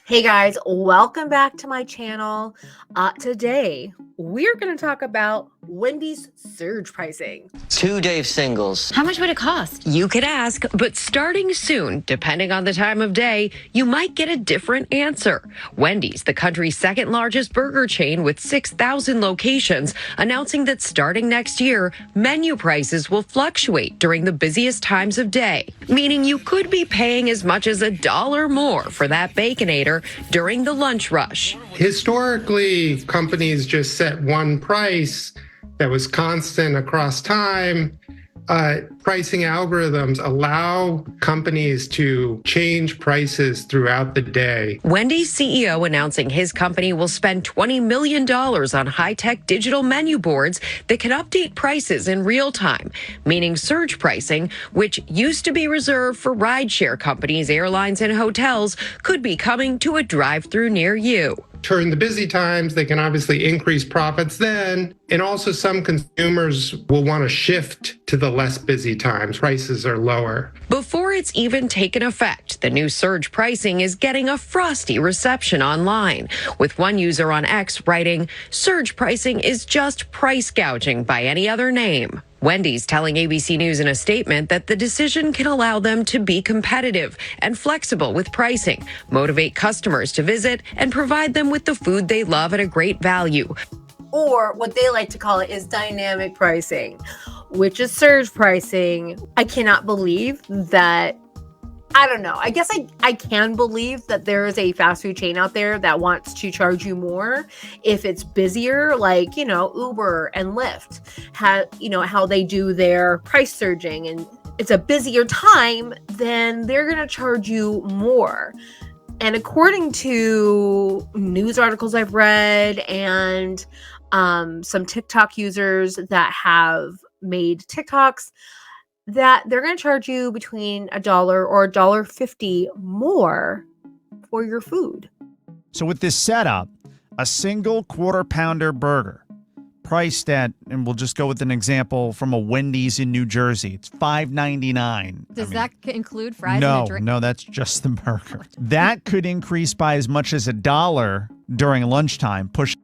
Hey guys, welcome back to my channel. Today, we're going to talk about Wendy's surge pricing. 2 Dave singles. How much would it cost? You could ask, but starting soon, depending on the time of day, you might get a different answer. Wendy's, the country's second largest burger chain with 6,000 locations, announcing that starting next year, menu prices will fluctuate during the busiest times of day, meaning you could be paying as much as $1 more for that Baconator during the lunch rush. Historically, companies just set one price that was constant across time. Pricing algorithms allow companies to change prices throughout the day. Wendy's CEO announcing his company will spend $20 million on high-tech digital menu boards that can update prices in real time, meaning surge pricing, which used to be reserved for rideshare companies, airlines, and hotels, could be coming to a drive-through near you. During the busy times, they can obviously increase profits then. And also some consumers will want to shift to the less busy times. Prices are lower. Before it's even taken effect, the new surge pricing is getting a frosty reception online, with one user on X writing, "Surge pricing is just price gouging by any other name." Wendy's telling ABC News in a statement that the decision can allow them to be competitive and flexible with pricing, motivate customers to visit, and provide them with the food they love at a great value. Or what they like to call it is dynamic pricing, which is surge pricing. I cannot believe that. I don't know. I guess I can believe that there is a fast food chain out there that wants to charge you more if it's busier, like, Uber and Lyft, how they do their price surging, and it's a busier time, then they're going to charge you more. And according to news articles I've read and some TikTok users that have made TikToks, that they're going to charge you between $1 or $1.50 more for your food. So with this setup, a single quarter pounder burger priced at, and we'll just go with an example from a Wendy's in New Jersey, it's $5.99. Does that include fries and a drink? No, that's just the burger. That could increase by as much as $1 during lunchtime, push.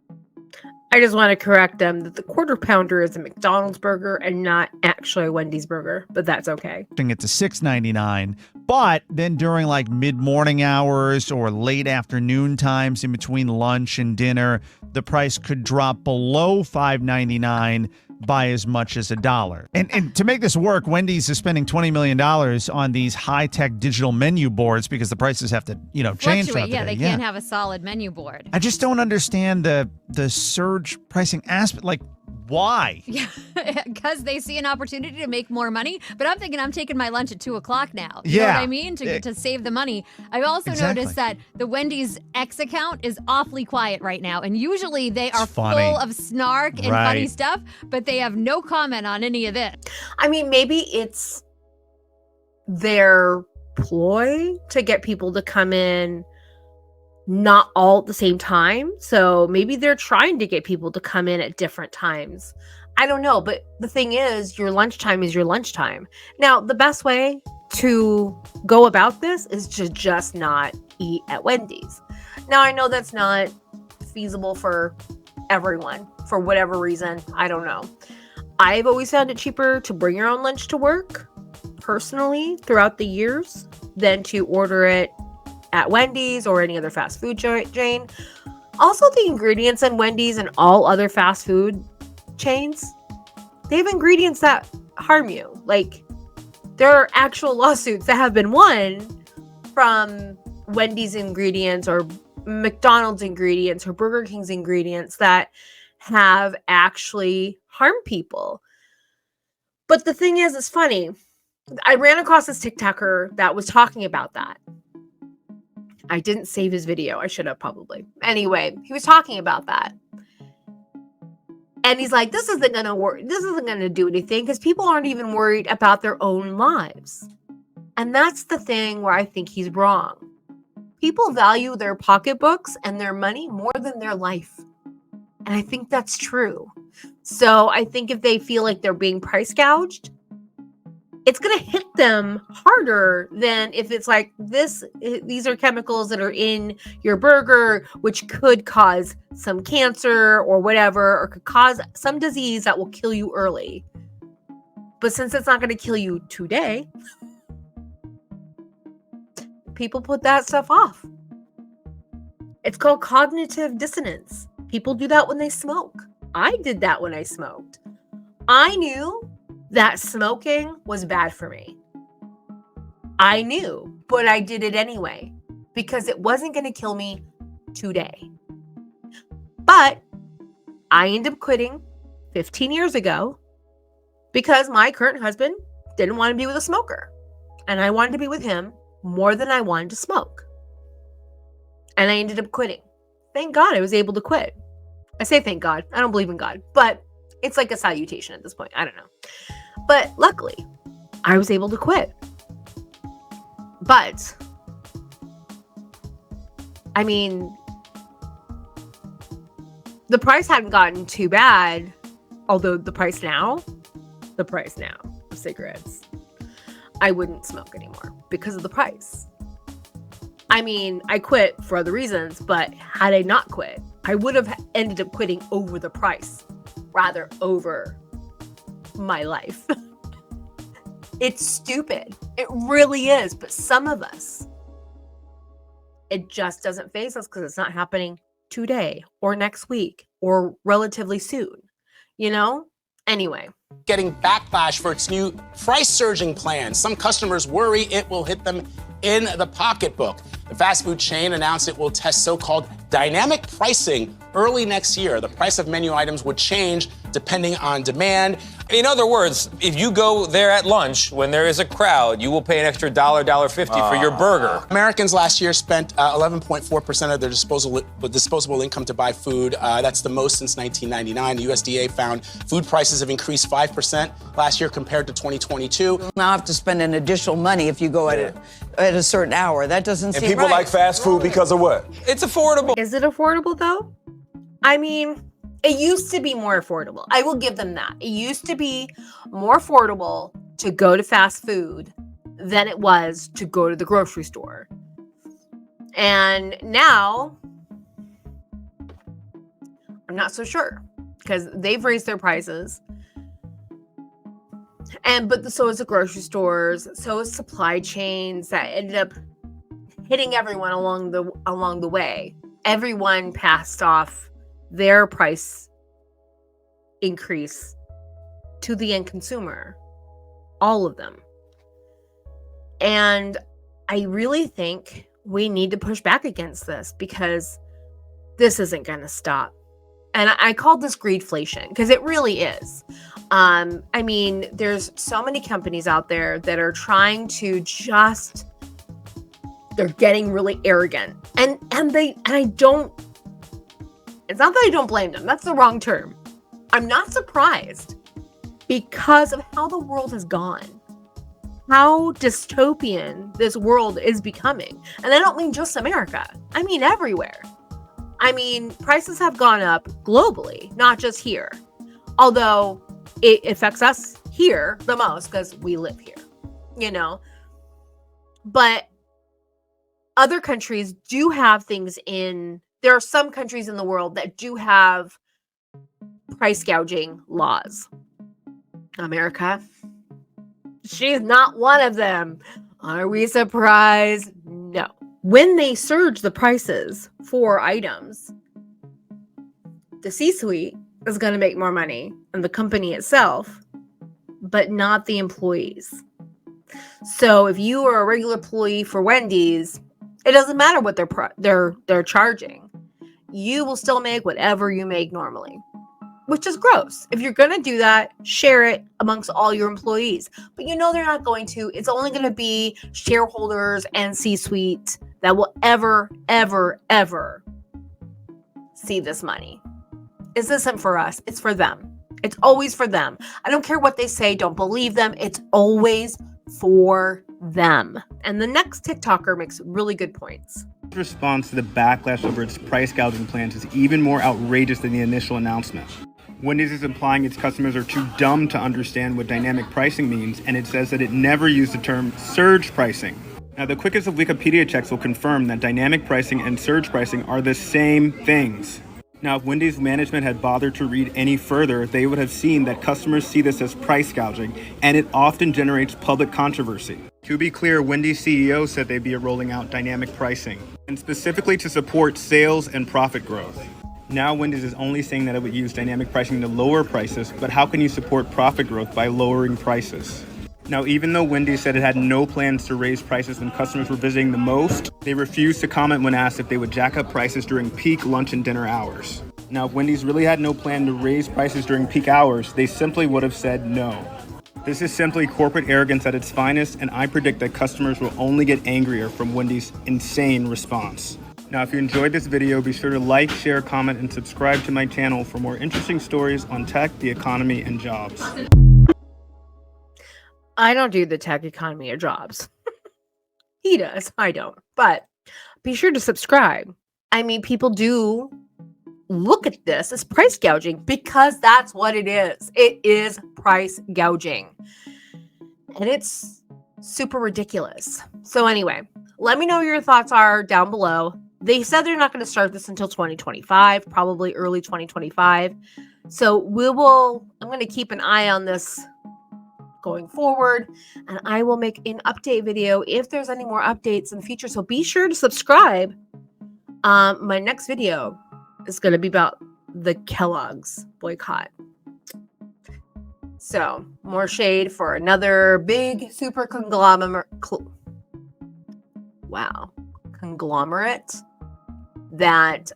I just want to correct them that the quarter pounder is a McDonald's burger and not actually a Wendy's burger, but that's okay. It to $6.99, but then during like mid-morning hours or late afternoon times in between lunch and dinner, the price could drop below $5.99 by as much as $1. And to make this work, Wendy's is spending $20 million on these high-tech digital menu boards because the prices have to, change throughout the day. They can't have a solid menu board. I just don't understand the surge pricing aspect. Like, why? Yeah, because they see an opportunity to make more money. But I'm thinking I'm taking my lunch at 2:00 now. You know what I mean? To save the money. I've also noticed that the Wendy's X account is awfully quiet right now. And usually they are full of snark and funny stuff, but they have no comment on any of this. I mean, maybe it's their ploy to get people to come in not all at the same time. So maybe they're trying to get people to come in at different times. I don't know. But the thing is, your lunchtime is your lunchtime. Now, the best way to go about this is to just not eat at Wendy's. Now, I know that's not feasible for everyone for whatever reason. I don't know. I've always found it cheaper to bring your own lunch to work, personally, throughout the years, than to order it at Wendy's or any other fast food chain. Also, the ingredients in Wendy's and all other fast food chains, they have ingredients that harm you. Like, there are actual lawsuits that have been won from Wendy's ingredients or McDonald's ingredients or Burger King's ingredients that have actually harmed people. But the thing is, it's funny. I ran across this TikToker that was talking about that. I didn't save his video. I should have probably. Anyway, he was talking about that. And he's like, this isn't going to work. This isn't going to do anything because people aren't even worried about their own lives. And that's the thing where I think he's wrong. People value their pocketbooks and their money more than their life. And I think that's true. So I think if they feel like they're being price gouged, it's going to hit them harder than if it's like these are chemicals that are in your burger, which could cause some cancer or whatever, or could cause some disease that will kill you early. But since it's not going to kill you today, people put that stuff off. It's called cognitive dissonance. People do that when they smoke. I did that when I smoked. I knew that smoking was bad for me. I knew, but I did it anyway because it wasn't going to kill me today. But I ended up quitting 15 years ago because my current husband didn't want to be with a smoker. And I wanted to be with him more than I wanted to smoke. And I ended up quitting. Thank God I was able to quit. I say thank God. I don't believe in God, but it's like a salutation at this point. I don't know. But luckily, I was able to quit. But, I mean, the price hadn't gotten too bad. Although the price now of cigarettes, I wouldn't smoke anymore because of the price. I mean, I quit for other reasons, but had I not quit, I would have ended up quitting over the price, rather over my life. It's stupid. It really is. But some of us, it just doesn't faze us because it's not happening today or next week or relatively soon, you know? Anyway. Getting backlash for its new price surging plan. Some customers worry it will hit them in the pocketbook. The fast food chain announced it will test so-called dynamic pricing early next year. The price of menu items would change depending on demand. In other words, if you go there at lunch when there is a crowd, you will pay an extra $1.50 for your burger. Americans last year spent 11.4% of their disposable income to buy food. That's the most since 1999. The USDA found food prices have increased 5% last year compared to 2022. You now have to spend an additional money if you go at a certain hour. That doesn't seem right. And people like fast food because of what? It's affordable. Is it affordable though? I mean, it used to be more affordable. I will give them that. It used to be more affordable to go to fast food than it was to go to the grocery store. And now, I'm not so sure because they've raised their prices. But so is the grocery stores, so is supply chains that ended up hitting everyone along the way. Everyone passed off their price increase to the end consumer. All of them. And I really think we need to push back against this because this isn't going to stop. And I called this greedflation because it really is. I mean, there's so many companies out there that are trying to they're getting really arrogant. And I don't, it's not that I don't blame them. That's the wrong term. I'm not surprised because of how the world has gone. How dystopian this world is becoming. And I don't mean just America. I mean everywhere. I mean, prices have gone up globally, not just here. Although it affects us here the most because we live here, you know. But other countries do have things there are some countries in the world that do have price gouging laws. America, she's not one of them. Are we surprised? No. When they surge the prices for items, the C-suite is going to make more money and the company itself, but not the employees. So if you are a regular employee for Wendy's, it doesn't matter what they're charging. You will still make whatever you make normally, which is gross. If you're going to do that, share it amongst all your employees. But you know they're not going to. It's only going to be shareholders and C-suite that will ever, ever, ever see this money. This isn't for us. It's for them. It's always for them. I don't care what they say. Don't believe them. It's always for them. And the next TikToker makes really good points. Response to the backlash over its price gouging plans is even more outrageous than the initial announcement. Wendy's is implying its customers are too dumb to understand what dynamic pricing means, and it says that it never used the term surge pricing. Now, the quickest of Wikipedia checks will confirm that dynamic pricing and surge pricing are the same things. Now, if Wendy's management had bothered to read any further, they would have seen that customers see this as price gouging, and it often generates public controversy. To be clear, Wendy's CEO said they'd be rolling out dynamic pricing, and specifically to support sales and profit growth. Now, Wendy's is only saying that it would use dynamic pricing to lower prices, but how can you support profit growth by lowering prices? Now, even though Wendy's said it had no plans to raise prices when customers were visiting the most, they refused to comment when asked if they would jack up prices during peak lunch and dinner hours. Now, if Wendy's really had no plan to raise prices during peak hours, they simply would have said no. This is simply corporate arrogance at its finest, and I predict that customers will only get angrier from Wendy's insane response. Now, if you enjoyed this video, be sure to like, share, comment, and subscribe to my channel for more interesting stories on tech, the economy, and jobs. I don't do the tech, economy, or jobs. He does. I don't. But be sure to subscribe. I mean, people do look at this as price gouging because that's what it is. It is price gouging. And it's super ridiculous. So anyway, let me know what your thoughts are down below. They said they're not going to start this until 2025, probably early 2025. So I'm going to keep an eye on this going forward, and I will make an update video if there's any more updates in the future. So be sure to subscribe. My next video is going to be about the Kellogg's boycott. So more shade for another big super conglomerate that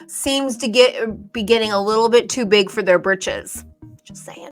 seems to be getting a little bit too big for their britches. Just saying.